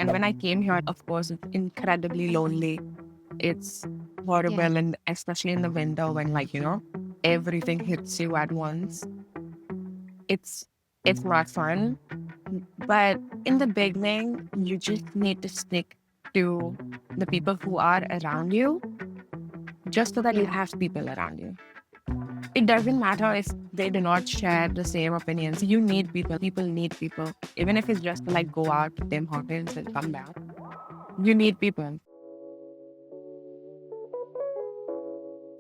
And when I came here, of course, it's incredibly lonely. It's Yeah. horrible, and especially in the winter when, like, everything hits you at once. It's it's not fun. But in the beginning, you just need to stick to the people who are around you, just so that you Yeah. have people around you. It doesn't matter if they do not share the same opinions. You need people. People need people. Even if it's just to like go out to Tim Hortons and come back. You need people.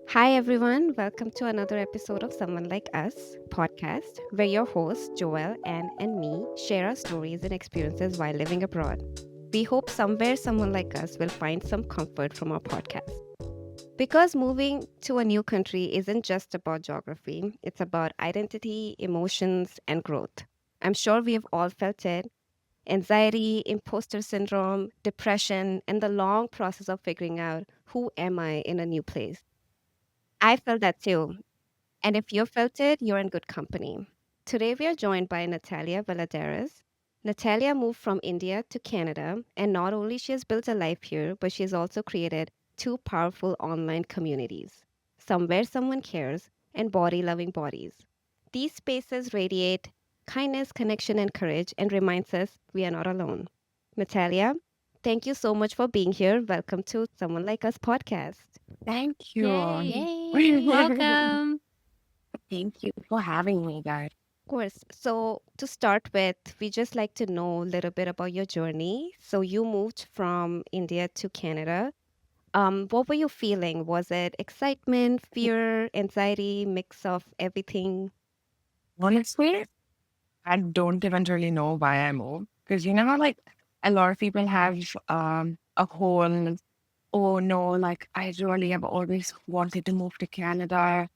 Hi, everyone. Welcome to another episode of Someone Like Us podcast, where your hosts, Joel, Anne, and me share our stories and experiences while living abroad. We hope somewhere someone like us will find some comfort from our podcast. Because moving to a new country isn't just about geography, it's about identity, emotions, and growth. I'm sure we have all felt it: anxiety, imposter syndrome, depression, and the long process of figuring out who am I in a new place. I felt that too. And if you felt it, you're in good company. Today we are joined by Natalia Valadares. Natalia moved from India to Canada, and not only she has built a life here, but she has also created two powerful online communities: Somewhere Someone Cares and Body Loving Bodies. These spaces radiate kindness, connection, and courage and reminds us we are not alone. Natalia, thank you so much for being here. Welcome to Someone Like Us podcast. Thank you. Yay. Thank Welcome. you for having me, guys. Course. So to start with, we just like to know a little bit about your journey. So you moved from India to Canada. What were you feeling? Was it excitement, fear, anxiety, mix of everything? Honestly, I don't even really know why I moved. Because how, like, a lot of people have a whole, oh no, like, I really have always wanted to move to Canada.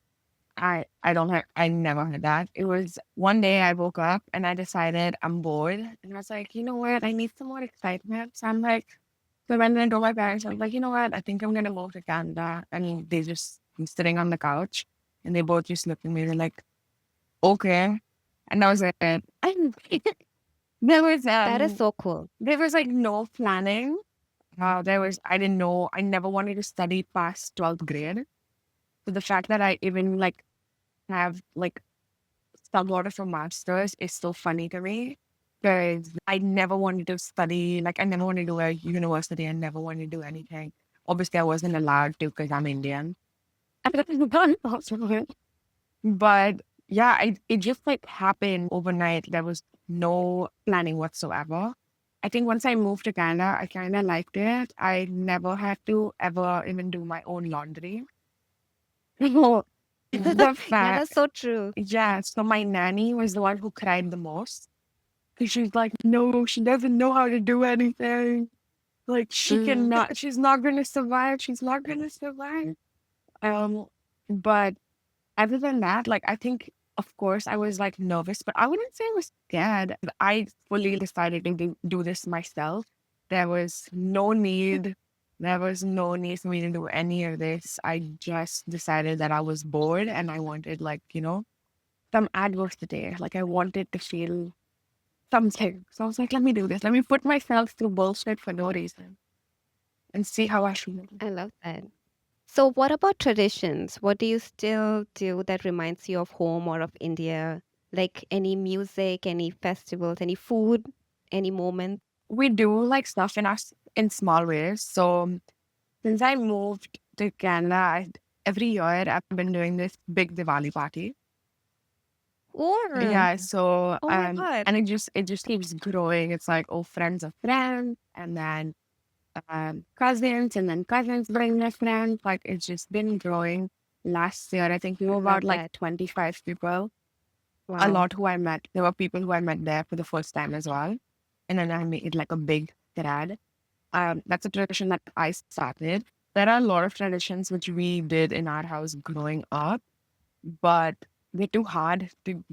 I don't have, I never had that. It was one day I woke up and I decided I'm bored. And I was like, you know what? I need some more excitement. So I'm like, so when I told my parents, I was like, you know what? I think I'm going to move to Canada. And they just were sitting on the couch and they both just looked at me. They're like, okay. And I was like, and there was, That is um, so cool. there was like no planning. I didn't know, I never wanted to study past 12th grade. So the fact that I even like have like somewhat of a master's is so funny to me because I never wanted to study, like, I never wanted to do a university. I never wanted to do anything. Obviously, I wasn't allowed to because I'm Indian. But yeah, it just like happened overnight. There was no planning whatsoever. I think once I moved to Canada, I kind of liked it. I never had to ever even do my own laundry. The Yeah, fact, that's so true. yeah, so my nanny was the one who cried the most. Because she's like, no, she doesn't know how to do anything. Like, Mm. she's not going to survive. She's not going to survive. Um, but other than that, like, I think, of course, I was like nervous, but I wouldn't say I was scared. I fully decided to do this myself. There was no need. There was no need for me to do any of this. I just decided that I was bored and I wanted, like, some adversity. Like, I wanted to feel something. So I was like, let me do this. Let me put myself through bullshit for no reason and see how I feel. I love that. So what about traditions? What do you still do that reminds you of home or of India? Like any music, any festivals, any food, any moment? We do like stuff in small ways. So since I moved to Canada, every year I've been doing this big Diwali party. Or, Yeah, so oh my God. and it just keeps growing. It's like, oh, friends of friends, and then cousins, and then cousins bring their friends. Like, it's just been growing. Last year, I think we I were love about like that. 25 people. A Wow. lot who I met. There were people who I met there for the first time as well. And then I made it like a big grad. That's a tradition that I started. There are a lot of traditions which we did in our house growing up, but they're too hard to,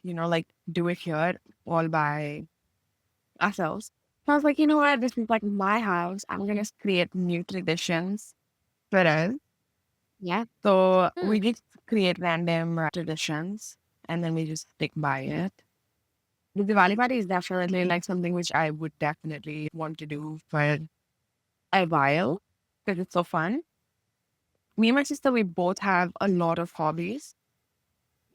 like, do it here all by ourselves. So I was like, you know what? This is like my house. I'm gonna create new traditions for us. Yeah. So we Hmm. just create random traditions and then we just stick by it. The Diwali party is definitely like something which I would definitely want to do for a while because it's so fun. Me and my sister, we both have a lot of hobbies,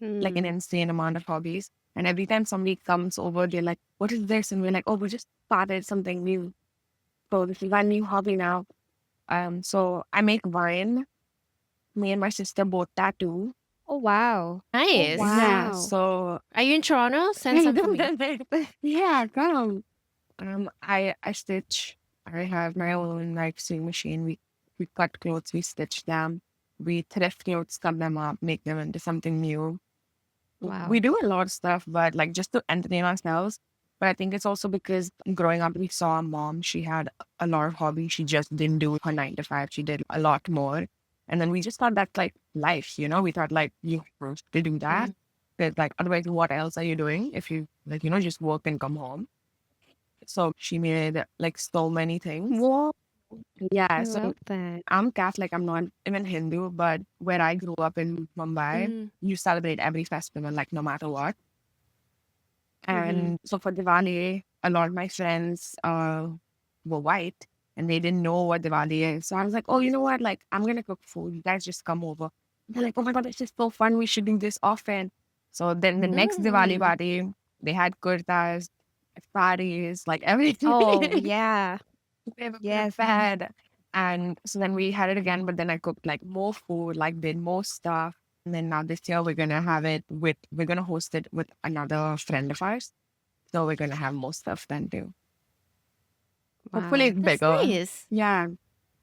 like an Hmm. insane amount of hobbies. And every time somebody comes over, they're like, "What is this?" And we're like, "Oh, we just started something new. So this is our new hobby now." So I make wine. Me and my sister both tattoo. Oh, wow. Oh, Nice. Yeah. wow. So Are you in Toronto? Send some for me. yeah, come. I stitch. I have my own like sewing machine. We cut clothes, we stitch them, we thrift clothes, cut them up, make them into something new. We Wow. do a lot of stuff, but like just to entertain ourselves. But I think it's also because growing up, we saw our mom. She had a lot of hobbies. She just didn't do her 9 to 5. She did a lot more. And then we just thought that's like life, you know? We thought like you have to do that. Mm. Because like otherwise, what else are you doing if you like, just work and come home? So she made like so many things. Whoa. Yeah. I So love that. I'm Catholic. I'm not even Hindu, but where I grew up in Mumbai, Mm. you celebrate every festival, like no matter what. Mm-hmm. And so for Diwali, a lot of my friends were white and they didn't know what Diwali is. So I was like, oh, you know what? Like, I'm going to cook food. You guys just come over. They're like, oh my God, this is so fun. We should do this often. So then the next Diwali Mm. party, they had kurtas, saris, like everything. Oh, yeah. They were Yes. prepared. And so then we had it again, but then I cooked like more food, like did more stuff. And then now this year we're gonna host it with another friend of ours. So we're gonna have more stuff then too. Hopefully Wow. it's That's bigger. nice. Yeah.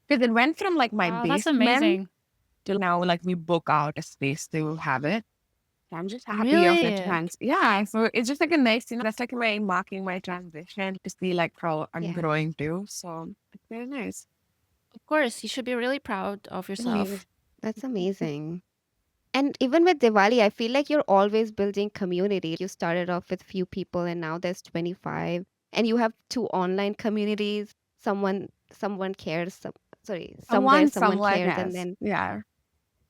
Because it went from like my Wow, that's basement amazing. till now like we book out a space to have it. So I'm just happy of the Really? trans. Yeah. So it's just like a nice, that's like a way marking my transition to see like how I'm Yeah. growing too. So it's very nice. Of course, you should be really proud of yourself. That's amazing. And even with Diwali, I feel like you're always building community. Like you started off with few people and now there's 25 and you have two online communities. Someone cares. Sorry, somewhere One someone somewhat, cares and yes. then Yeah.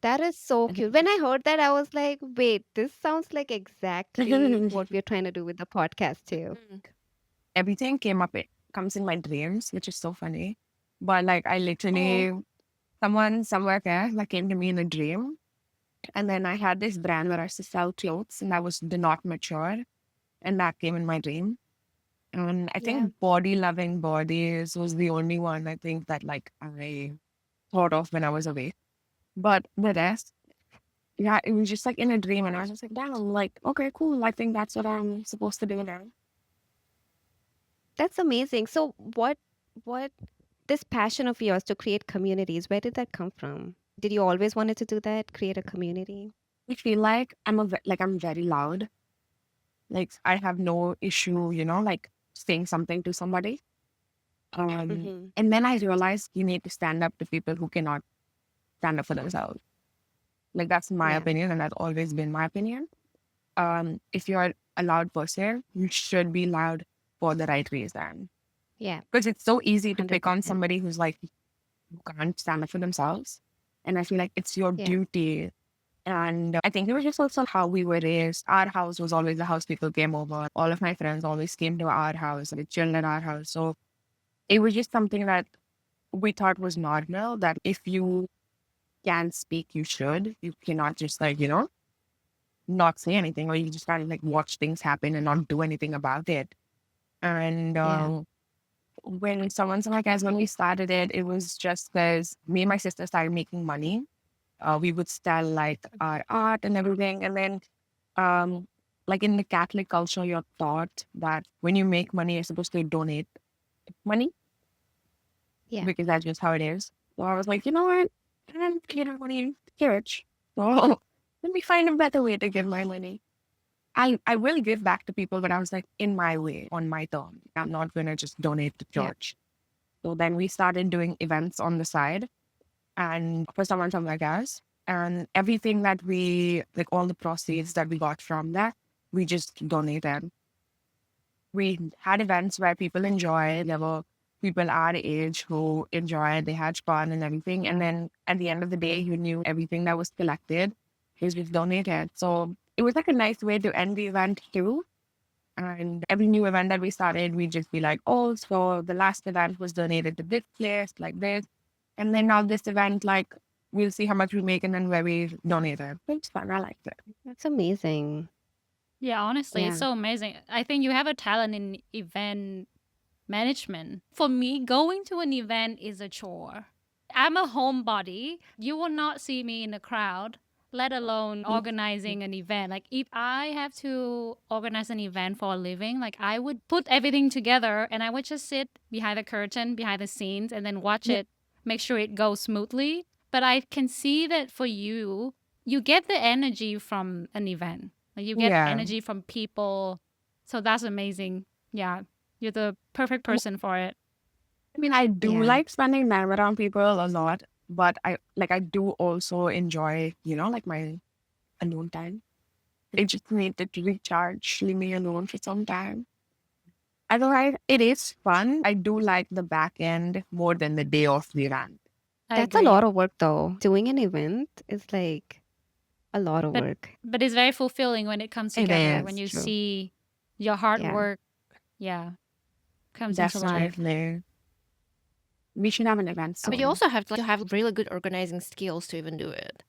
that is so cute. When I heard that, I was like, wait, this sounds like exactly what we're trying to do with the podcast too. Mm. Everything came up, it comes in my dreams, which is so funny. But like I Oh, literally, someone somewhere there like came to me in a dream. And then I had this brand where I used to sell clothes and that was the not mature. And that came in my dream. And I Yeah. think body loving bodies was the only one I think that like I thought of when I was awake. But the rest, yeah, it was just like in a dream. And I was just like, damn, like, okay, cool. I think that's what I'm supposed to do now. That's amazing. So what this passion of yours to create communities, where did that come from? Did you always wanted to do that, create a community? I feel like I'm very loud. Like I have no issue, like saying something to somebody. Mm-hmm. And then I realized you need to stand up to people who cannot stand up for themselves. Like that's my Yeah. opinion, and that's always been my opinion. If you're a loud person, you should be loud for the right reason. Yeah. Because it's so easy to pick on 100%. somebody who's like who can't stand up for themselves. And I feel like it's your Yeah. duty. And I think it was just also how we were raised. Our house was always the house people came over. All of my friends always came to our house. They chilled at our house. So it was just something that we thought was normal that if you can speak, you should. You cannot just like, not say anything or you just kind of like watch things happen and not do anything about it. And Yeah. when someone's like, as when we started it, it was just because me and my sister started making money. We would sell like our art and everything. And then, um, like in the Catholic culture, you're taught that when you make money, you're supposed to donate money Yeah. because that's just how it is. So I was like, you know what? I don't give money to church. So let me find a better way to give my money. I will give back to people, but I was like, in my way, on my term. I'm not going to just donate to Yeah. church. So then we started doing events on the side and for someone from Vegas. And everything that like all the proceeds that we got from that, we just donated. We had events where people enjoyed. There were people our age who enjoyed, they had fun and everything. And then at the end of the day, you knew everything that was collected was just donated. So it was like a nice way to end the event too. And every new event that we started, we'd just be like, oh, so the last event was donated to this place, like this. And then now this event, like, we'll see how much we make and then where we donate it. It's fun. I like it. That's amazing. Yeah, honestly, it's Yeah. so amazing. I think you have a talent in event management. For me, going to an event is a chore. I'm a homebody. You will not see me in a crowd, let alone organizing an event. Like if I have to organize an event for a living, like I would put everything together and I would just sit behind the curtain, behind the scenes, and then watch Yeah. it, make sure it goes smoothly. But I can see that for you, you get the energy from an event. Like you get Yeah. energy from people. So that's amazing. Yeah. You're the perfect person for it. I mean, I do Yeah. like spending time around people a lot, but I do also enjoy, like my alone time. I just need to recharge, leave me alone for some time. Otherwise, it is fun. I do like the back end more than the day of the event. I That's a agree. lot of work though. Doing an event is like a lot of But work. but it's very fulfilling when it comes It together, when is you True. see your hard Yeah. work, yeah, comes into life. definitely. We should have an event But But you soon. also have to have really good organizing skills to even do it.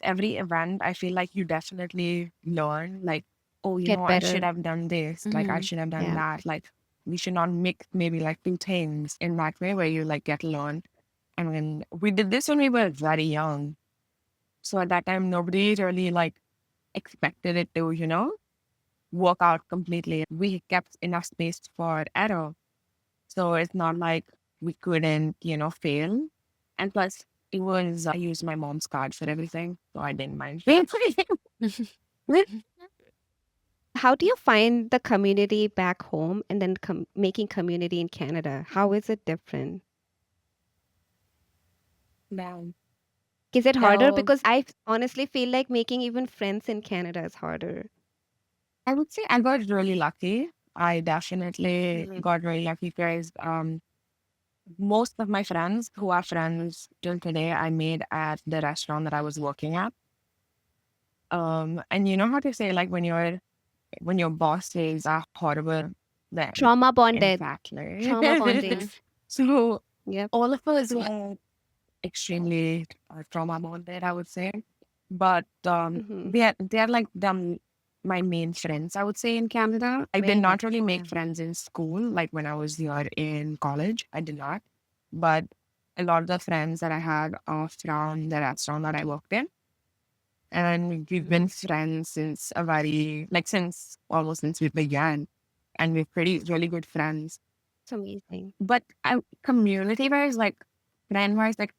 Every event, I feel like you definitely learn, like, oh, Get I should better. have done this. Like, I should have done Yeah. that. Like, we should not mix maybe like two things in that way where you like get learned. I mean, we did this when we were very young. So at that time, nobody really like expected it to, work out completely. We kept enough space for error. So it's not like we couldn't, fail. And plus, it was, I used my mom's card for everything. So I didn't mind. How do you find the community back home and then making community in Canada? How is it different? Now, Is it harder? well, Because I honestly feel like making even friends in Canada is harder. I would say I got really lucky. I definitely Mhm. got really lucky because most of my friends who are friends till today, I made at the restaurant that I was working at. And you know how to say like when your bosses are horrible, then Trauma bonded. exactly. Trauma bonding. So Yep. all of us were extremely trauma bonded, I would say. But Hmm. they're like my main friends, I would say, in Canada. I did Very not nice. really Yeah. make friends in school, like when I was here in college. I did not. But a lot of the friends that I had are from the restaurant that I worked in. And we've been friends since since almost since we began. And we're really good friends. It's amazing. But community wise, like friend wise, like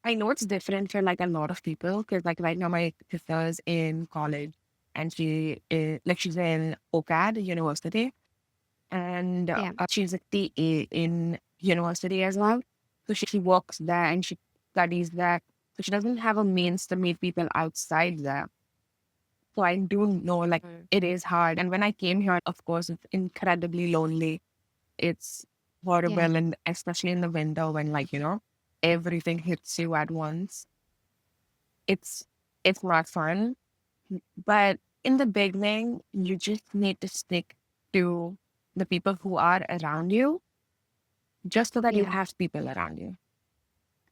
I know it's different for like a lot of people because like right now my sister's in college and she's in OCAD University and Yeah. she's a TA in university as well. So she works there and she studies there. So she doesn't have a means to meet people outside there. So I do know like it is hard. And when I came here, of course, it's incredibly lonely. It's Yeah. horrible, and especially in the winter when like everything hits you at once. It's it's not fun, but in the beginning, you just need to stick to the people who are around you, just so that you Yeah. have people around you.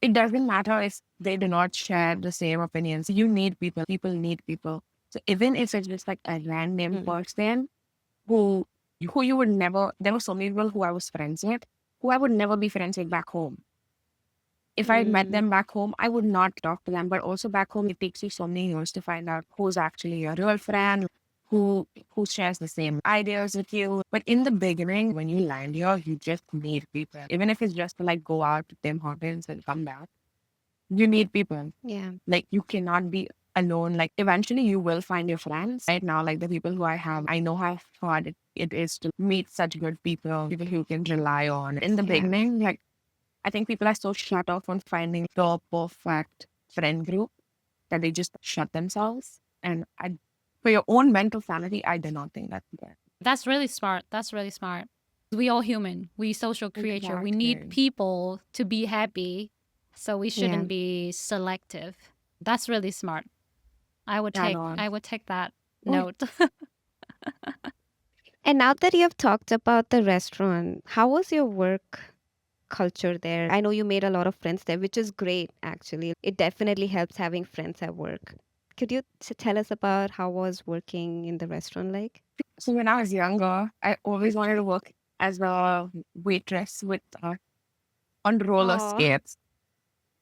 It doesn't matter if they do not share the same opinions. You need people. People need people. So even if it's just like a random Mm. person who you would never. There were so many people who I was friends with, who I would never be friends with back home. If I met Mm. them back home, I would not talk to them. But also back home, it takes you so many years to find out who's actually your real friend, who shares the same ideas with you. But in the beginning, when you land here, you just need people. Even if it's just to like go out to Tim Hortons and come back, you need people. Yeah. Like you cannot be alone. Like eventually you will find your friends. Right now, like the people who I have, I know how hard it is to meet such good people who you can rely on. In the Yeah. beginning, like I think people are so shut off on finding the perfect friend group that they just shut themselves. And for your own mental sanity, I do not think that's good. That's really smart. That's really smart. We all human. We social creature. We need Exactly. people to be happy. So we Yeah. shouldn't be selective. That's really smart. I would At take all. I would take that Oh, note. And now that you have talked about the restaurant, how was your work culture there? I know you made a lot of friends there, which is great actually. It definitely helps having friends at work. Could you tell us about how was working in the restaurant like? So when I was younger, I always wanted to work as a waitress with on roller Oh, skates.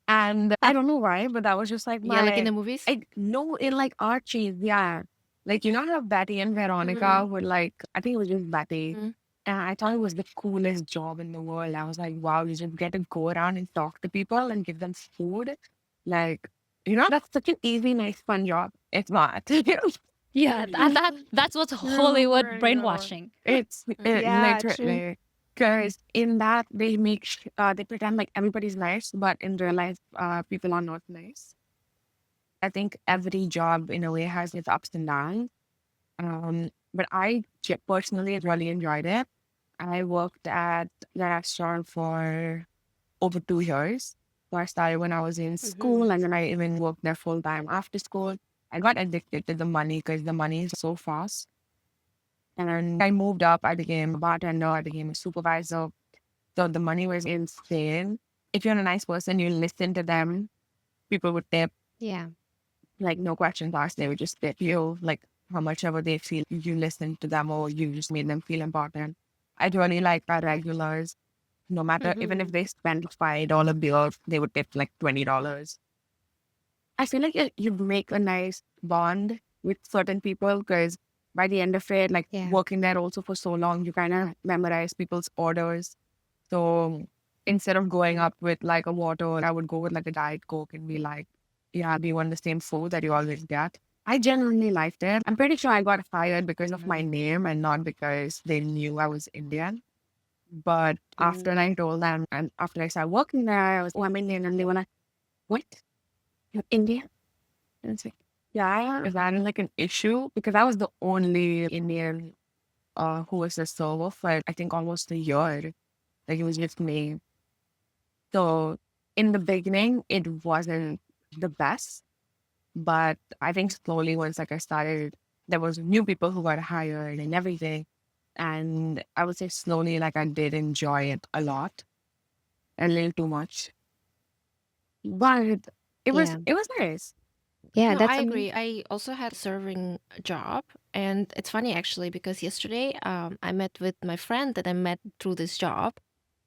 And I don't know why, but that was just like Yeah, like in my, the movies. I know in like Archie, yeah. Like, you know how Betty and Mm-hmm. Veronica would like, I think it was just Betty. Mm-hmm. And I thought it was the coolest job in the world. I was like, wow, you just get to go around and talk to people and give them food. Like, that's such an easy, nice, fun job. It's not. Yeah, that's what's Hollywood brainwashing. It's yeah, true. literally because in that they pretend like everybody's nice, but in real life, people are not nice. I think every job in a way has its ups and downs. But I personally really enjoyed it. I worked at the restaurant for over 2 years. So I started when I was in Mm-hmm. school, and then I even worked there full time after school. I got addicted to the money because the money is so fast. And then I moved up. I became a bartender. I became a supervisor. So the money was insane. If you're a nice person, you listen to them. People would tip, Yeah. like no questions asked. They would just tip you, like how much ever they feel you listen to them or you just made them feel important. I really like our regulars. No matter, even if Mm-hmm. they spend $5 bill, they would tip like $20. I feel like you make a nice bond with certain people because by the end of it, like Yeah. working there also for so long, you kind of memorize people's orders. So instead of going up with like a water, I would go with like a Diet Coke and be like, yeah, do you want the same food that you always get? I genuinely liked it. I'm pretty sure I got fired because of my name and not because they knew I was Indian. But after Mm. I told them and after I started working there, I was, oh, I'm Indian. And they were like, what? You're Indian? And it's like, yeah, is that like an issue? Because I was the only Indian who was a server for I think almost a year. Like it was just me. So in the beginning, it wasn't the best, but I think slowly once like I started, there was new people who got hired and everything, and I would say slowly like I did enjoy it a lot, a little too much, but Yeah. it was nice. Yeah, No, that's I um agree. I also had a serving job, and it's funny actually because yesterday, I met with my friend that I met through this job,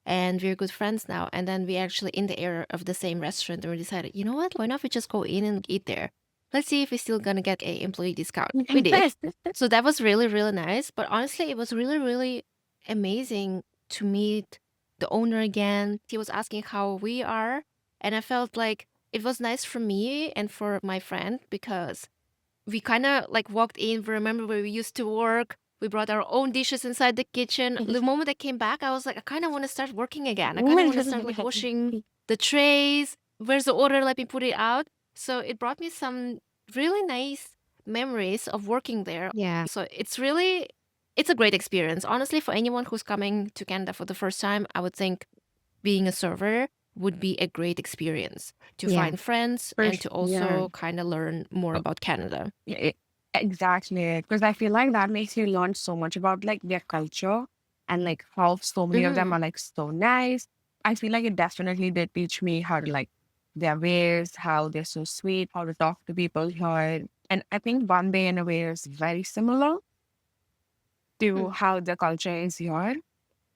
and we're good friends now. And then we actually in the area of the same restaurant, and we decided, you know what? Why not we just go in and eat there? Let's see if we're still gonna get a employee discount. We did. So that was really, really nice. But honestly, it was really, really amazing to meet the owner again. He was asking how we are. And I felt like it was nice for me and for my friend because we kind of like walked in. We remember where we used to work. We brought our own dishes inside the kitchen. The moment I came back, I was like, I kind of want to start working again. I kind of want to start like washing the trays. Where's the order? Let me put it out. So it brought me some really nice memories of working there. yeah. So it's a great experience. Honestly, for anyone who's coming to Canada for the first time, I would think being a server would be a great experience to Yeah. find friends and to Yeah. also kind of learn more about Canada. Yeah, exactly. Because I feel like that makes you learn so much about like their culture and like how so many of them Hmm. are like so nice. I feel like it definitely did teach me how to like their ways, how they're so sweet, how to talk to people here. And I think Bombay in a way is very similar to how the culture is here.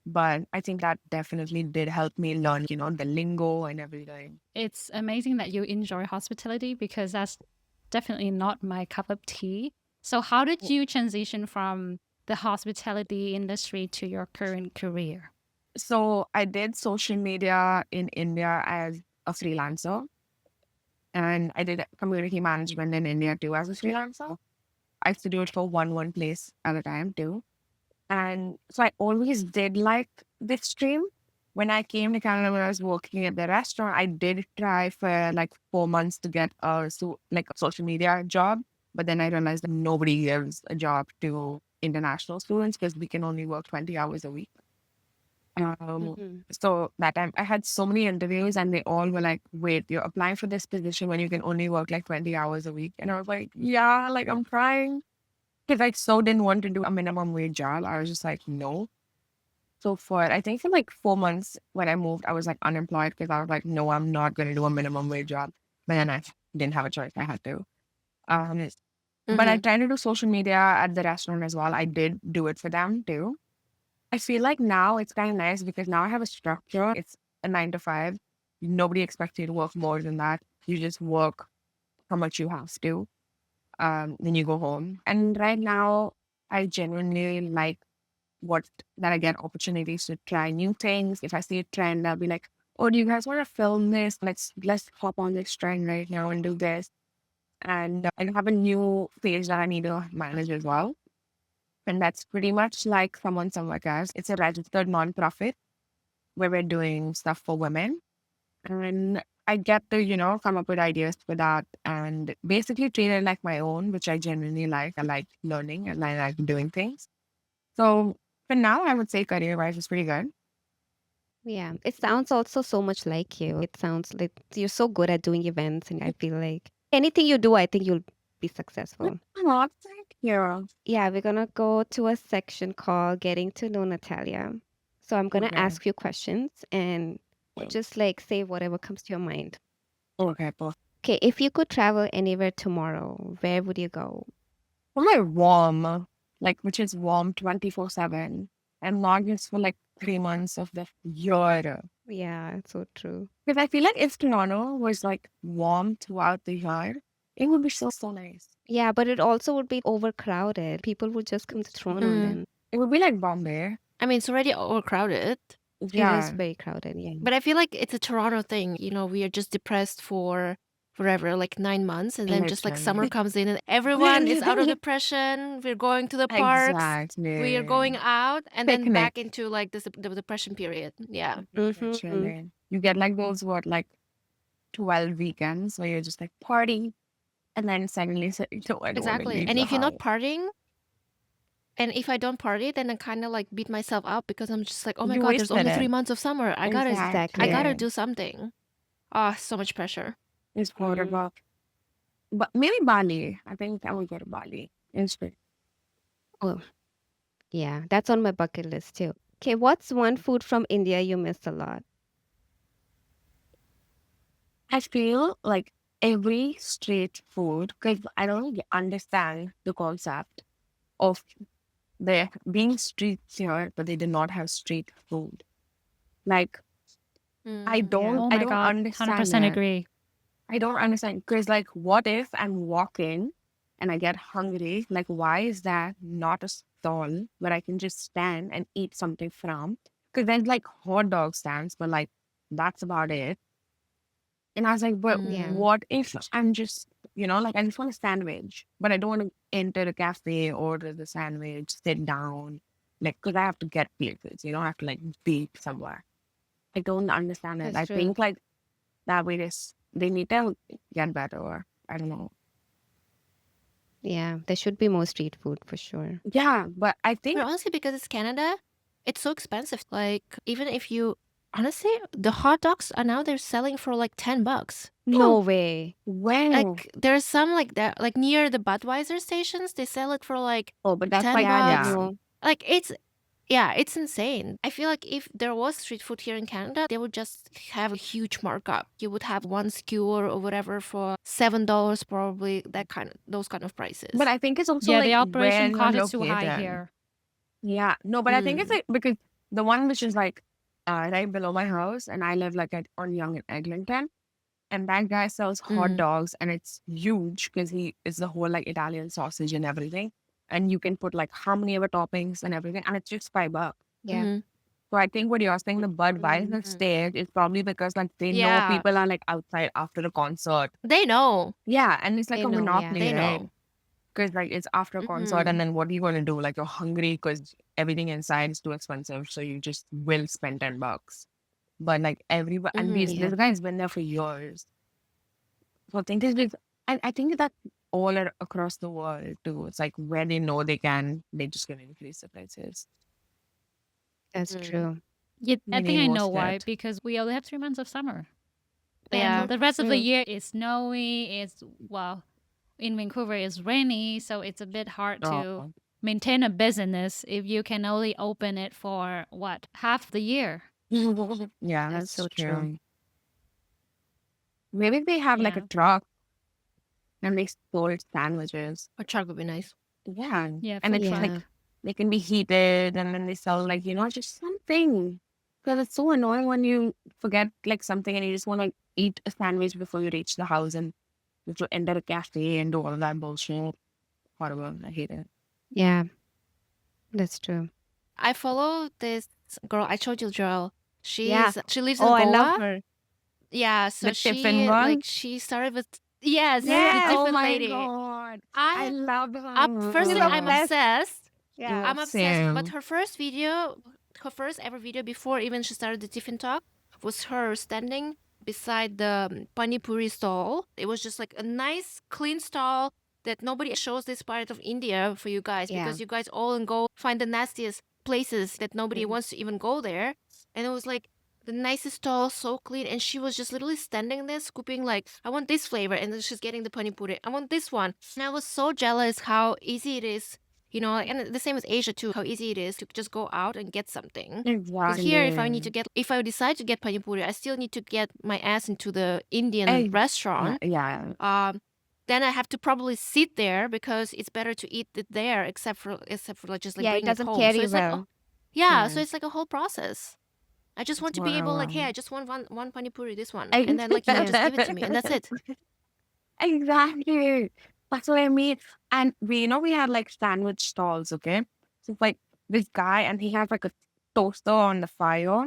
But I think that definitely did help me learn, the lingo and everything. It's amazing that you enjoy hospitality because that's definitely not my cup of tea. So, how did you transition from the hospitality industry to your current career? So I did social media in India as a freelancer. And I did community management in India too as a freelancer. I used to do it for one place at a time too. And so I always did like this stream. When I came to Canada when I was working at the restaurant, I did try for like 4 months to get like a social media job. But then I realized that nobody gives a job to international students because we can only work 20 hours a week. Um, Mm-hmm. so that time I had so many interviews and they all were like, wait, you're applying for this position when you can only work like 20 hours a week. And I was like, yeah, like I'm trying. because I so didn't want to do a minimum wage job. I was just like, no. So I think for like 4 months when I moved, I was like unemployed because I was like, no, I'm not going to do a minimum wage job. But then I didn't have a choice. I had to. Um, but I Mm-hmm. tried to do social media at the restaurant as well. I did do it for them too. I feel like now it's kind of nice because now I have a structure. It's a 9 to 5. Nobody expects you to work more than that. You just work how much you have to. Then you go home. And right now, I genuinely like what that I get opportunities to try new things. If I see a trend, I'll be like, "Oh, do you guys want to film this? Let's hop on this trend right now and do this." And I have a new page that I need to manage as well. And that's pretty much like Someone Somewhere Cares. It's a registered nonprofit where we're doing stuff for women. And I get to, come up with ideas for that and basically treat it like my own, which I genuinely like. I like learning and I like doing things. So for now, I would say career wise is pretty good. Yeah, it sounds also so much like you. It sounds like you're so good at doing events, and I feel like anything you do, I think you'll be successful. Oh, thank you. Yeah, we're gonna go to a section called Getting to Know Natalia. So I'm gonna Okay. ask you questions and just like say whatever comes to your mind. Okay, cool. Okay, if you could travel anywhere tomorrow, where would you go? Somewhere warm, like which is warm 24/7 and not just for like 3 months of the year. Yeah, it's so true. Because I feel like if Toronto was like warm throughout the year, it would be so nice. Yeah, but it also would be overcrowded. People would just come to Toronto and Mm. then It would be like Bombay. I mean, it's already overcrowded, it is Yeah, very crowded. Yeah. but I feel like it's a Toronto thing. We are just depressed for forever, like 9 months, and then just like summer literally. comes in and everyone is out of depression. We're going to the parks, we are going Exactly. out, and then Picnic. back into like the depression period. Yeah. Mm-hmm. Literally. You get like those like 12 weekends where you're just like party and then suddenly say, no, I don't want to Exactly. leave And the if you're not house. partying, and if I don't party, then I kind of like beat myself up because I'm just like, oh my You God, there's wasted only three it. months of summer. I gotta Exactly. Exactly. do something. Ah, so much pressure. It's Mm. horrible. But maybe Bali. I think I would go to Bali. It's great. Oh, yeah, that's on my bucket list too. Okay, what's one food from India you miss a lot? I feel like every street food, because I don't understand the concept of there being streets here, but they did not have street food. Like I Mm, yeah. don't, Oh I my don't God, understand 100% it. agree. I don't understand because, like, what if I'm walking and I get hungry? Like, why is that not a stall where I can just stand and eat something from? Because there's like hot dog stands, but like that's about it. And I was like, but Yeah. Mm, what if I'm just, like I just want a sandwich, but I don't want to enter the cafe, order the sandwich, sit down, like, because I have to get places, I have to like be somewhere. I don't understand it. That's I true. think like that way they need to get better. Or I don't know. Yeah, there should be more street food for sure. Yeah, but I but think honestly, because it's Canada, it's so expensive. Like, even if you, honestly, the hot dogs are now they're selling for like $10. No way. well, Like, there's some like that, like near the Budweiser stations, they sell it for like oh, but that's ten like Yeah, bucks. yeah, no. Like, yeah, it's insane. I feel like if there was street food here in Canada, they would just have a huge markup. You would have one skewer or whatever for $7, probably those kind of but prices. I think it's also Yeah, like the where operation you're cost is too high located. here. Yeah, no, but I think it's Mm. like because the one which is like right below my house, and I live like on Young and Eglinton, and that guy sells hot Mm. dogs, and it's huge because he is the whole like Italian sausage and everything, and you can put like how many ever toppings and everything, and it's just $5. Yeah. Mhm. So I think what you're saying, the Budweiser Mm. stage is probably because like they know Yeah, people are like outside after the concert. they know. Yeah, and it's like They a know, yeah. monopoly, They right? know. Because like it's after a concert, Mhm. and then what are you going to do? Like you're hungry because everything inside is too expensive, so you just will spend $10. But like everybody, and Mhm. Yeah. this guy's been there for years. So I think this is, I think that across the world too. It's like where they know they just gonna increase the prices. That's Mm. true. Yeah, I We think need I more know why. spread. Because we only have 3 months of summer. Yeah. And the rest of the True. year is snowy. It's, well, in Vancouver is rainy, so it's a bit hard to Oh, maintain a business if you can only open it for what, half the year. yeah, that's That's so true. true. Maybe they have like a Yeah. truck and they sold sandwiches. A truck would be nice. Yeah. Yeah, And food it's Yeah. like truck. they can be heated and then they sell like, just something. Because it's so annoying when you forget like something and you just want to eat a sandwich before you reach the house and you have to enter a cafe and do all of that bullshit. Horrible. I hate it. Yeah. That's true. I follow this girl. I showed you, Joel. Yeah. She lives Oh, in I love Goa. her. Yeah, so The tiffin one? she started with, yes, the Yes. Oh different my lady. God. I I love She's firstly I'm her. obsessed. obsessed. Yeah. I'm obsessed. But Same. her first ever video before even she started the tiffin talk was her standing beside the pani puri stall. It was just like a nice clean stall that nobody shows this part of India for you guys Yeah. because you guys all and go find the nastiest places that nobody Mhm. wants to even go there. And it was like the nicest stall, so clean. And she was just literally standing there scooping like, I want this flavor. And then she's getting the pani puri. I want this one. And I was so jealous how easy it is, and the same with Asia too, how easy it is to just go out and get something. Because here, Exactly. if I decide to get pani puri, I still need to get my ass into the Indian Ex- restaurant. yeah. Then I have to probably sit there because it's better to eat it there, except for like just like Yeah, it bringing it doesn't home. So carry it's like, well. yeah, Yeah. so it's like a whole process. I just want to be able like, hey, I just want one pani puri, this one, and then like Yeah. just give it to me, and that's it. Exactly. That's what I mean. And we had like sandwich stalls, okay? So it's like this guy and he has like a toaster on the fire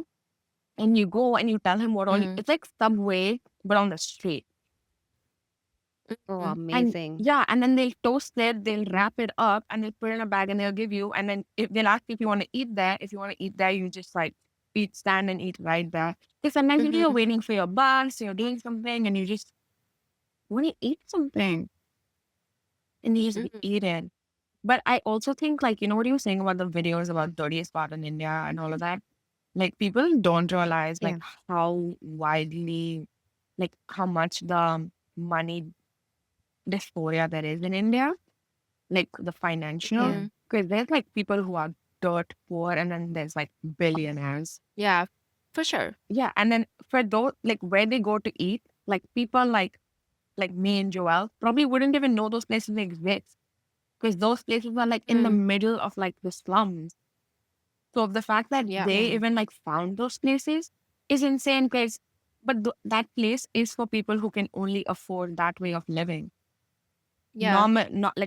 and you go and you tell him what all Mm-hmm. it's like Subway, but on the street. Oh, Mm-hmm. And amazing. yeah, and then they'll toast it, they'll wrap it up and they'll put it in a bag and they'll give you. And then if they'll ask you if you want to eat there, if you want to eat there, you just like stand and eat right there. Because sometimes you're Mm-hmm. waiting for your bus, you're doing something and you just want to eat something and you just Mm-hmm. eat it. But I also think, like, what you were saying about the videos about dirtiest spot in India and all of that? Like, people don't realize, Yeah. like, how widely, like, how much the money dysphoria there is in India, like, the financial. Yeah. Mm-hmm. Because there's, like, people who are dirt poor and then there's, like, billionaires. Yeah, for sure. Yeah. And then for those, like, where they go to eat, like, people like me and Joel probably wouldn't even know those places exist because those places are like in the Mm. middle of like the slums. So the fact that Yeah. they Yeah. even like found those places is insane because, but that place is for people who can only afford that way of living. Yeah.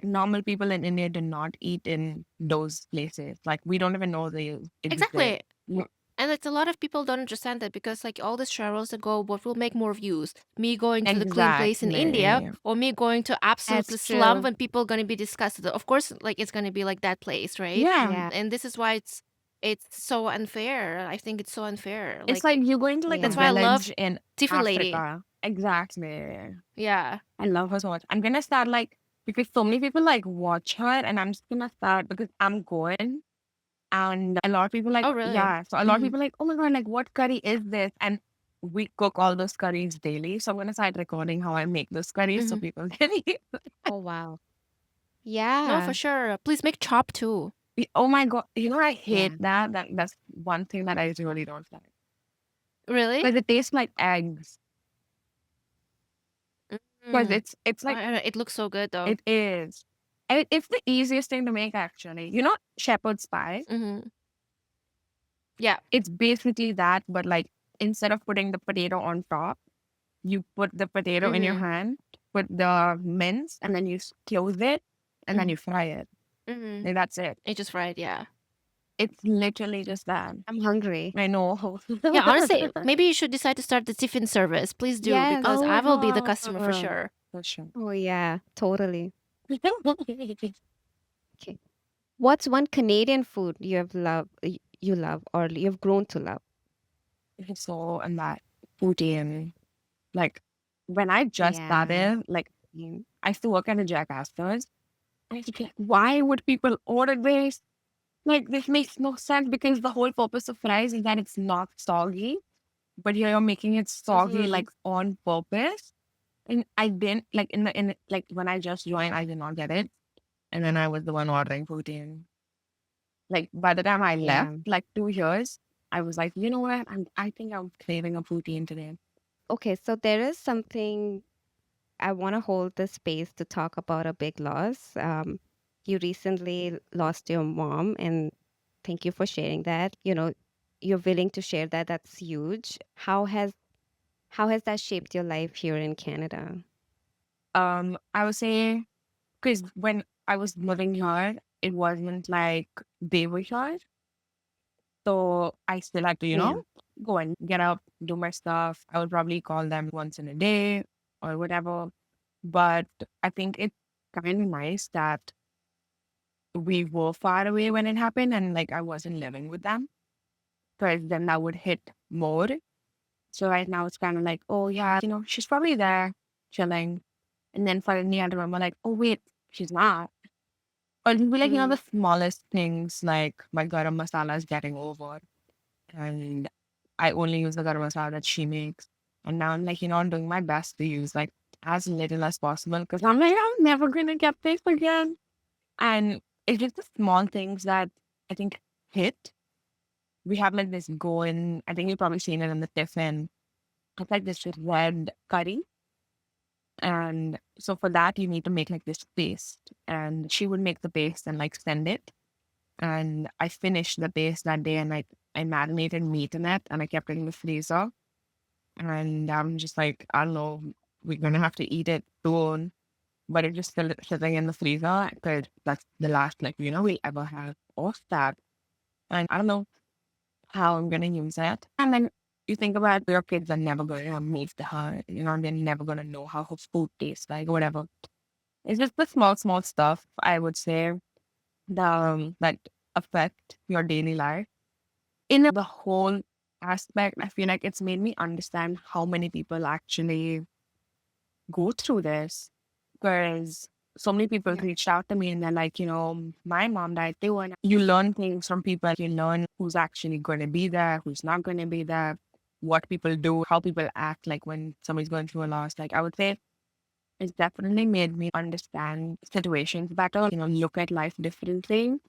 Normal people in India do not eat in those places. Like we don't even know they exist. Exactly. Yeah, And it's a lot of people don't understand that because like all these travels that go, what will make more views? Me going to the clean place in India exactly. or me going to absolutely That's slum true. when people are gonna be disgusted. Of course, like it's gonna be like that place, right? Yeah. Yeah. And this is why it's so unfair. I think it's so unfair. It's Like like you're going to like a that's Yeah. why I love village in Tiffin Lady. Africa. Exactly. Yeah. I love her so much. I'm gonna start like because so many people like watch her, and I'm just gonna start because I'm going, and a lot of people like Oh really? yeah. So a lot of Mm-hmm. people like, oh my god, like what curry is this? And we cook all those curries daily. So I'm gonna start recording how I make those curries so Mm-hmm. people can eat. Oh, wow. No, for Yeah. sure. Please make chop too. Oh my god, I Yeah. hate that. That's one thing that I really don't like Really? because it tastes like eggs. Because Mm. it's like It looks so good though. it is. And it's the easiest thing to make actually. Shepherd's pie. Mm-hmm. Yeah. It's basically that, but like instead of putting the potato on top, you put the potato in your Mm-hmm. hand, put the mince, and then you close it, and then Mm-hmm. you fry it. Mm-hmm. And that's it. It just fried, yeah. It's literally just that. I'm hungry. I know. Yeah, honestly, maybe you should decide to start the tiffin service. Please do, Yes. because Oh I my will be the customer for god. sure. For sure. Oh, yeah. Totally. Okay. What's one Canadian food you love or you've grown to love? So and that Poutine. Like when I just Yeah. started, like Mm. I used to work at a Jack Astor's. I used to be like, why would people order this? Like, this makes no sense because the whole purpose of fries is that it's not soggy, but here you're making it soggy, Mm-hmm. like, on purpose. And I didn't like like when I just joined, I did not get it. And then I was the one ordering Poutine. Like by the time I left, Yeah. like 2 years, I was like, you know what? I think I'm craving a Poutine today. Okay, so there is something I want to hold the space to talk about a big loss. You recently lost your mom, and thank you for sharing that. You're willing to share that. That's huge. How has that shaped your life here in Canada? I would say because when I was living here, it wasn't like they were here. So I still had to, Yeah. go and get up, do my stuff. I would probably call them once in a day or whatever. But I think it's kind of nice that we were far away when it happened and like I wasn't living with them because then that would hit more. So right now it's kind of like, oh yeah, she's probably there chilling. And then suddenly I remember like, oh wait, she's not. Or it'll be like, the Mm, smallest things like my garam masala is getting over. And I only use the garam masala that she makes. And now I'm like, doing my best to use like as little as possible because I'm like, I'm never going to get this again. And it's just the small things that I think hit. We have like this going, I think you've probably seen it in the tiffin. It's like this red curry. And so for that, you need to make like this paste. And she would make the paste and like send it. And I finished the paste that day and I marinated meat in it and I kept it in the freezer. And I'm just like, I don't know, we're going to have to eat it soon. But it's just still sitting in the freezer because that's the last, like, we'll ever have of that. And I don't know how I'm going to use it. And then you think about your kids are never going to meet her, they're never going to know how her food tastes like, whatever. It's just the small, small stuff, I would say, that affect your daily life. In the whole aspect, I feel like it's made me understand how many people actually go through this. Because so many people yeah. reached out to me and they're like, my mom died too. And you learn things from people. You learn who's actually going to be there, who's not going to be there, what people do, how people act like when somebody's going through a loss. Like I would say it's definitely made me understand situations better, look at life differently.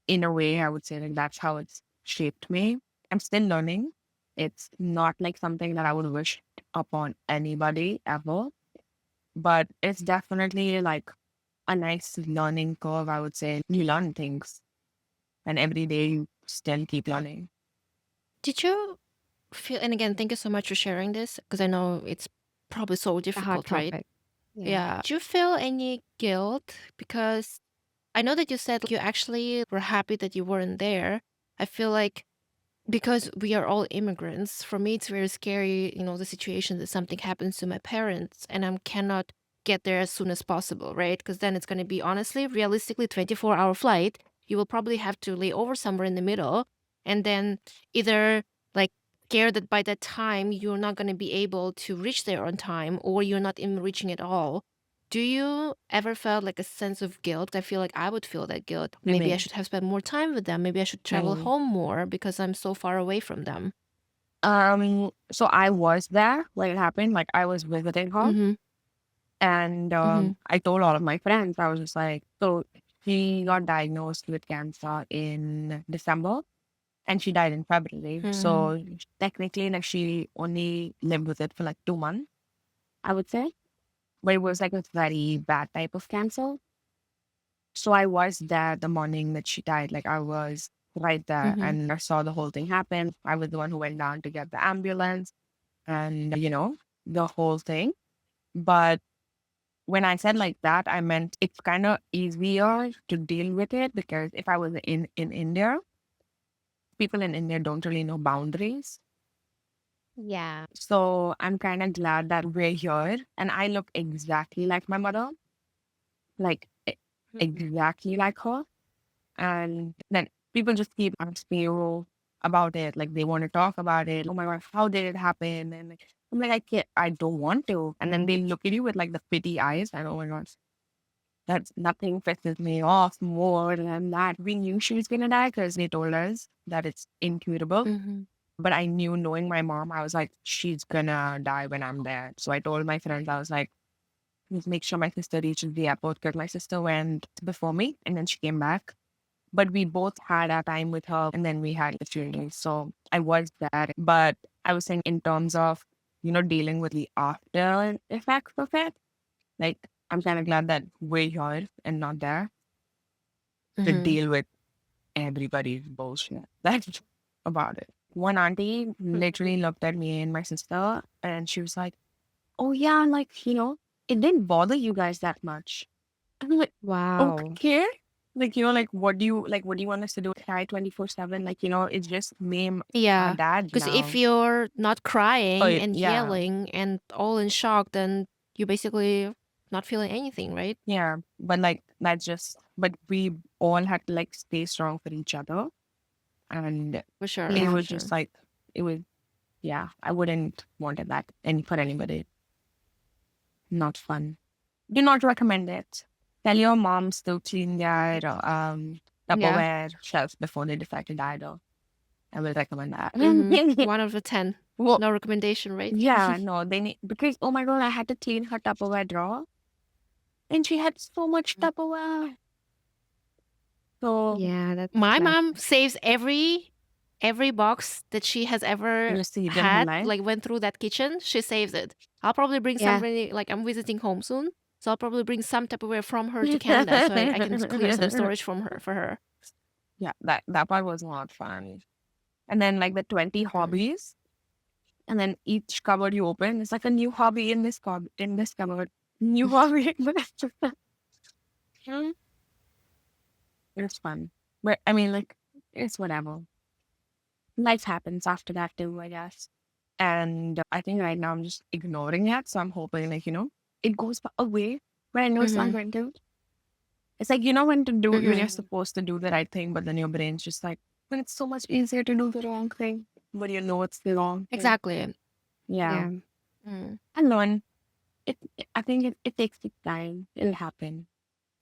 In a way, I would say like that's how it's shaped me. I'm still learning. It's not like something that I would wish upon anybody ever, but it's definitely like a nice learning curve, I would say. You learn things and every day you still keep learning. Did you feel, and again, thank you so much for sharing this because I know it's probably so A hot difficult, right? topic. Yeah. Yeah. Did you feel any guilt? Because I know that you said you actually were happy that you weren't there. I feel like because we are all immigrants, for me, it's very scary, the situation that something happens to my parents and I cannot get there as soon as possible, right? Because then it's going to be honestly, realistically, 24-hour flight. You will probably have to lay over somewhere in the middle and then either like scared that by that time you're not going to be able to reach there on time or you're not even reaching at all. Do you ever felt like a sense of guilt? I feel like I would feel that guilt. I Maybe I mean, should have spent more time with them. Maybe I should I travel mean, home more because I'm so far away from them. so I was there when it happened. Like I was visiting her Mhm. and Mhm. I told all of my friends, I was just like, so she got diagnosed with cancer in December and she died in February. Mhm. So technically, like she only lived with it for like 2 months, I would say. But it was like a very bad type of cancer. So I was there the morning that she died. Like I was right there Mhm. and I saw the whole thing happen. I was the one who went down to get the ambulance and, the whole thing. But when I said like that, I meant it's kind of easier to deal with it because if I was in India, people in India don't really know boundaries. Yeah. So I'm kind of glad that we're here and I look exactly like my mother, like Mhm. exactly like her. And then people just keep asking you about it. Like they want to talk about it. Oh my gosh, how did it happen? And like, I'm like, I can't, I don't want to. And then they look at you with like the pity eyes. And oh my gosh, that's nothing pisses me off more than that. We knew she was going to die because they told us that it's incurable. Mhm. But I knew, knowing my mom, I was like, she's gonna die when I'm there. So I told my friends, I was like, please make sure my sister reaches the airport, because my sister went before me and then she came back. But we both had our time with her and then we had the funeral. So I was there. But I was saying, in terms of, dealing with the after effects of it, like, I'm kind of glad that we're here and not there to Mm-hmm. deal with everybody's bullshit. That's about it. One auntie literally looked at me and my sister and she was like, oh, yeah, like, it didn't bother you guys that much. And I'm like, Wow. okay. Like, like, what do you want us to do? Cry 24/7? Like, it's just me and our Yeah, dad because if now. you're not Oh, crying and yeah. yelling and all in shock, then you basically not feeling anything, right? Yeah. But like, but we all had to like stay strong for each other. And For sure, it Yeah. for was just sure. like, it was, yeah, I wouldn't wanted that for anybody. Not fun. Do not recommend it. Tell your moms to clean their Yeah. Tupperware shelves before they decide to die, though. I will recommend that. Mm-hmm. 1 out of 10. Well, No recommendation, right? yeah, no, they need, because oh my god, I had to clean her Tupperware drawer and she had so much Tupperware. So Yeah, that's My classic. mom saves every box that she has ever received in her had, life. like went through that kitchen. She saves it. I'll probably bring Yeah. somebody, like I'm visiting home soon, so I'll probably bring some Tupperware from her to Canada, so I can clear some storage from her for her. Yeah, that part was not fun. And then like the 20 Mm. hobbies, and then each cupboard you open, it's like a new hobby in this cupboard, new hobby in this. Mm, it's fun, but I mean, like, it's whatever. Life happens after that too, I guess. And I think right now I'm just ignoring it. So I'm hoping, like, it goes away, but I know it's not Mhm. going to. It's like, when you're Mhm. supposed to do the right thing, but then your brain's just like, but it's so much easier to do the wrong thing. But it's the wrong thing. Exactly. Yeah. Yeah. Mm. I learn. I think it takes time. It'll happen.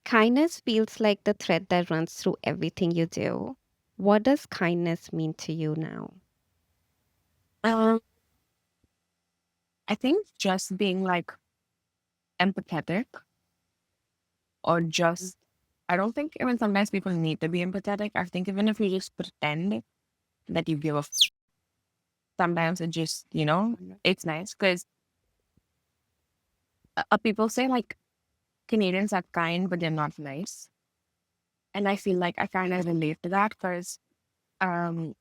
Kindness feels like the thread that runs through everything you do. What does kindness mean to you now? Um, I think just being like empathetic, or just, I don't think even sometimes people need to be empathetic. I think even if you just pretend that you give a sometimes it just, it's nice because people say like Canadians are kind, but they're not nice. And I feel like I kind of relate to that because um,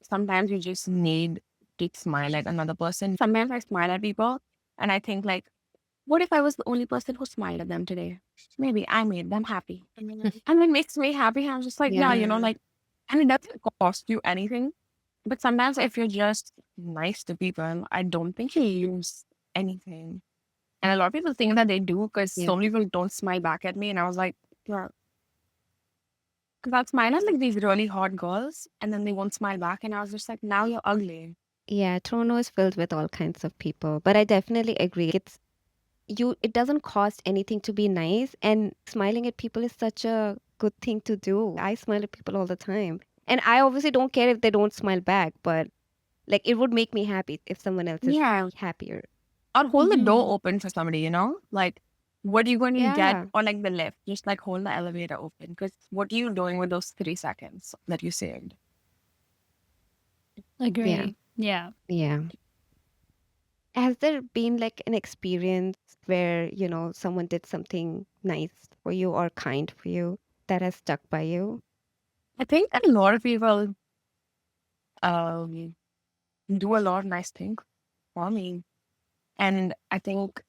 sometimes you just need to smile at another person. Sometimes I smile at people and I think like, what if I was the only person who smiled at them today? Maybe I made them happy. And it makes me happy. I'm just like, yeah, Yeah. like, and it doesn't cost you anything. But sometimes if you're just nice to people, I don't think you lose anything. And a lot of people think that they do because Yeah. so many people don't smile back at me. And I was like, yeah, because I'll smile at like these really hot girls and then they won't smile back. And I was just like, now you're ugly. Yeah. Toronto is filled with all kinds of people. But I definitely agree. It doesn't cost anything to be nice. And smiling at people is such a good thing to do. I smile at people all the time. And I obviously don't care if they don't smile back, but like it would make me happy if someone else is Yeah. happier. Or hold the door Mhm. open for somebody, Like, what are you going to get Yeah. on like the lift? Just like hold the elevator open. Because what are you doing with those 3 seconds that you saved? Yeah. Agree. Yeah. Yeah. Has there been like an experience where, someone did something nice for you or kind for you that has stuck by you? I think a lot of people um, do a lot of nice things for me. And I think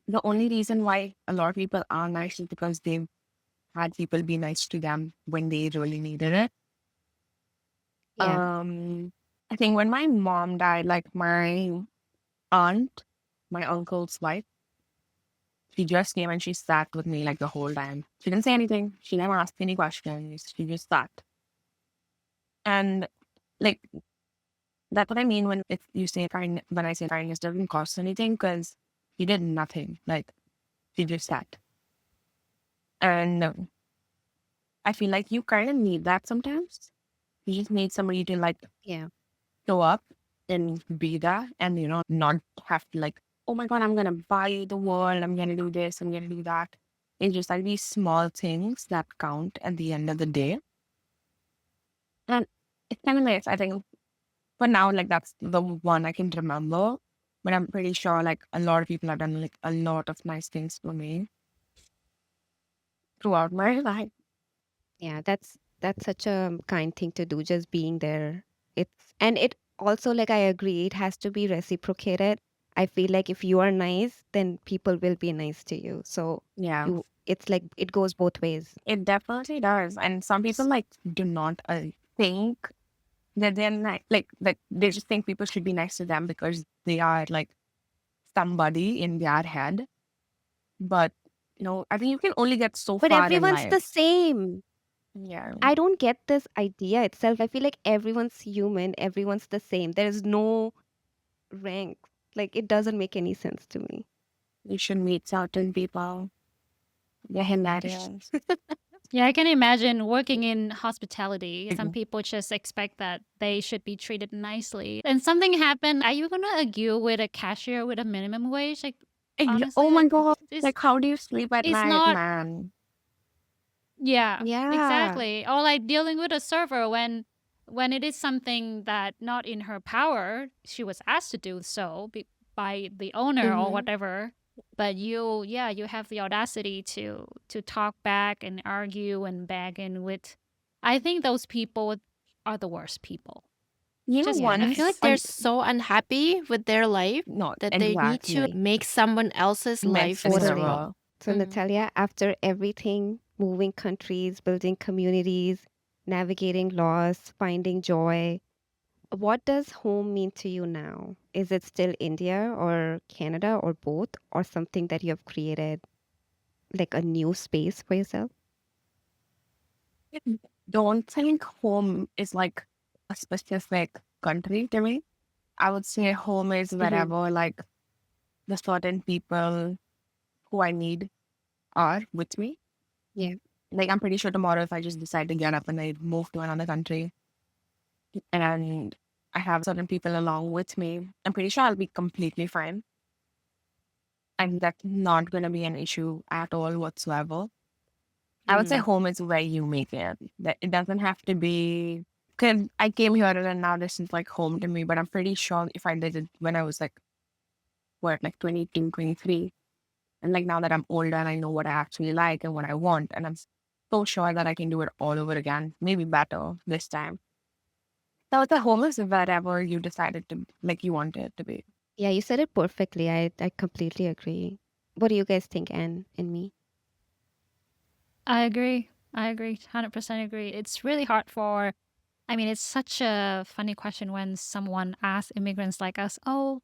the only reason why a lot of people are nice is because they've had people be nice to them when they really needed it. Yeah. Um, I think when my mom died, like my aunt, my uncle's wife, she just came and she sat with me like the whole time. She didn't say anything. She never asked any questions. She just sat. And like that's what I mean when you say kind. When I say kindness doesn't cost anything because she did nothing. Like she just sat. And I feel like you kind of need that sometimes. You just need somebody to like Yeah. show up and be there and, not have to like, oh my God, I'm going to buy the world. I'm going to do this. I'm going to do that. It's just like these small things that count at the end of the day. And it's kind of nice. I think for now, like that's the one I can remember. But I'm pretty sure like a lot of people have done like a lot of nice things for me throughout my life. Yeah, that's such a kind thing to do, just being there. It also, like, I agree, it has to be reciprocated. I feel like if you are nice, then people will be nice to you. So Yeah, it's like it goes both ways. it definitely does. And some people like do not think that they're nice, like that they just think people should be nice to them because they are like somebody in their head. But I think you can only get so But far in everyone's life. the same. Yeah, I don't get this idea itself. I feel like everyone's human, everyone's the same. There is no rank. Like, it doesn't make any sense to me. you should meet certain people. They're hilarious. Yeah, I can imagine working in hospitality. Some Mhm. people just expect that they should be treated nicely. And something happened. Are you gonna argue with a cashier with a minimum wage? Like Oh honestly, my like God. it's Like, how do you sleep at it's night, not man? yeah, Yeah. exactly. Or like dealing with a server when it is something that not in her power, she was asked to do so by the owner or Hmm. whatever. But you have the audacity to talk back and argue and beg in with. I think those people are the worst people. Just be I Once feel like nice. they're on, so unhappy with their life not that they need to exactly make someone else's life miserable. Totally. miserable. So, Natalia, after everything, moving countries, building communities, navigating loss, finding joy, what does home mean to you now? Is it still India or Canada or both, or something that you have created, like a new space for yourself? Don't think home is like a specific country to me. I would say home is Hmm. wherever like the certain people who I need are with me. Yeah. Like I'm pretty sure tomorrow if I just decide to get up and I move to another country and I have certain people along with me, I'm pretty sure I'll be completely fine. And that's not gonna be an issue at all whatsoever. I would say Mm. home is where you make it. That it doesn't have to be because I came here and now this is like home to me, but I'm pretty sure if I did it when I was like what, like 22, 23. And like now that I'm older and I know what I actually like and what I want, and I'm so sure that I can do it all over again, maybe better this time. So the home is wherever you decided to like you want it to be. Yeah, you said it perfectly. I completely agree. What do you guys think, Anne and me? I agree. I agree. 100% agree. It's really hard for I mean, it's such a funny question when someone asks immigrants like us, "Oh,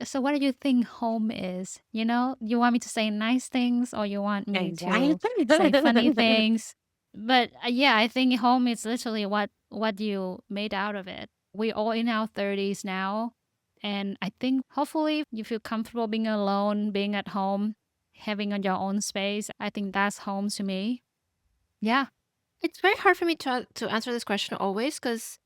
so what do you think home is?" You know, you want me to say nice things or you want me to Exactly. say funny things? But yeah, I think home is literally what you made out of it. We all in our 30s now, and I think hopefully you feel comfortable being alone, being at home, having your own space. I think that's home to me. Yeah. It's very hard for me to answer this question always because,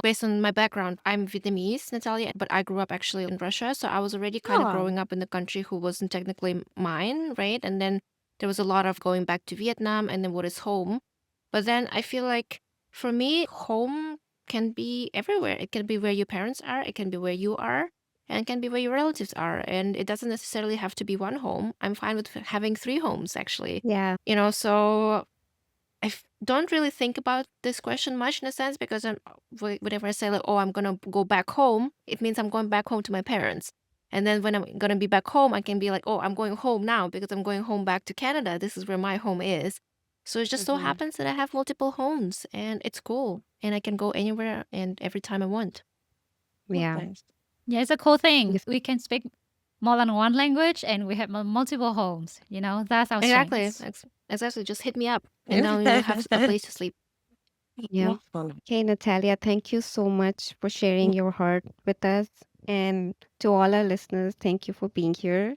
based on my background, I'm Vietnamese, Natalia, but I grew up actually in Russia. So I was already kind of Oh, growing up in the country who wasn't technically mine, right? And then there was a lot of going back to Vietnam and then what is home. But then I feel like for me, home can be everywhere. It can be where your parents are, it can be where you are, and it can be where your relatives are. And it doesn't necessarily have to be one home. I'm fine with having three homes, actually. Yeah. So don't really think about this question much in a sense because whenever I say like, oh, I'm gonna go back home, it means I'm going back home to my parents. And then when I'm gonna be back home, I can be like, oh, I'm going home now because I'm going home back to Canada. This is where my home is. So it just so hmm, happens that I have multiple homes and it's cool. And I can go anywhere and every time I want. that's Yeah. nice. Yeah, it's a cool thing. Yes. We can speak more than one language and we have multiple homes. You know, that's our Exactly. strengths. Exactly. Just hit me up and now you'll have a place to sleep. Yeah. Okay, Natalia, thank you so much for sharing your heart with us. And to all our listeners, thank you for being here.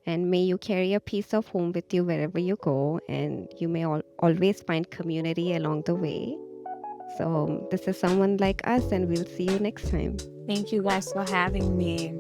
And may you carry a piece of home with you wherever you go. And you may always find community along the way. So, this is Someone Like Us, and we'll see you next time. Thank you guys for having me.